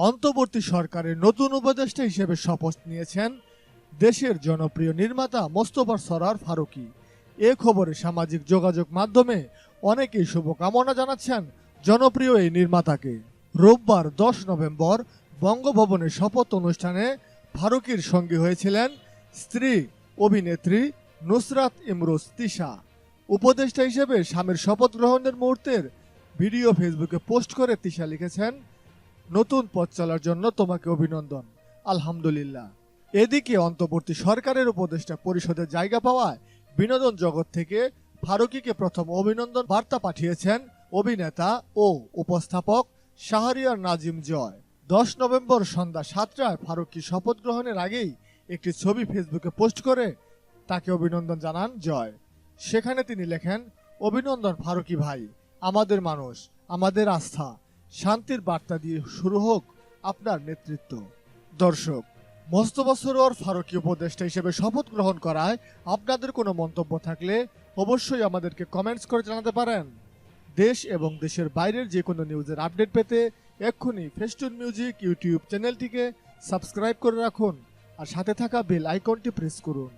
অন্তর্বর্তী সরকারের নতুন উপদেষ্টা হিসেবে শপথ নিয়েছেন দেশের জনপ্রিয় নির্মাতা মোস্তফা সরয়ার ফারুকী। এ খবরে সামাজিক যোগাযোগ মাধ্যমে অনেকেই শুভকামনা জানাচ্ছেন জনপ্রিয় এই নির্মাতাকে। রোববার 10 নভেম্বর বঙ্গভবনের শপথ অনুষ্ঠানে ফারুকীর সঙ্গী হয়েছিলেন স্ত্রী অভিনেত্রী নুসরাত ইমরোজ তিশা। উপদেষ্টা হিসেবে স্বামীর শপথ গ্রহণের মুহূর্তের ভিডিও ফেসবুকে পোস্ট করে তিশা লিখেছেন, নতুন পথ চলার জন্য তোমাকে অভিনন্দন, আলহামদুলিল্লাহ। এদিকে অন্তর্বর্তী সরকারের উপদেষ্টা পরিষদের জায়গা পাওয়ায় বিনোদন জগৎ থেকে ফারুকীকে প্রথম অভিনন্দন বার্তা পাঠিয়েছেন অভিনেতা ও উপস্থাপক শাহরিয়ার নাজিম জয়। 10 নভেম্বর সন্ধ্যা 7টায় ফারুকী শপথ গ্রহণের আগেই একটি ছবি ফেসবুকে পোস্ট করে তাকে অভিনন্দন জানান জয়। সেখানে তিনি লেখেন, অভিনন্দন ফারুকী ভাই, আমাদের মানুষ, আমাদের আস্থা, শান্তির বার্তা দিয়ে শুরু হোক আপনার নেতৃত্ব। দর্শক, মোস্তফা সরয়ার ফারুকী উপদেষ্টা হিসেবে শপথ গ্রহণ করায় আপনাদের কোনো মন্তব্য থাকলে অবশ্যই আমাদেরকে কমেন্টস করে জানাতে পারেন। দেশ এবং দেশের বাইরের যে কোনো নিউজের আপডেট পেতে এক্ষুনি ফেস্টুন মিউজিক ইউটিউব চ্যানেলটিকে সাবস্ক্রাইব করে রাখুন আর সাথে থাকা বেল আইকনটি প্রেস করুন।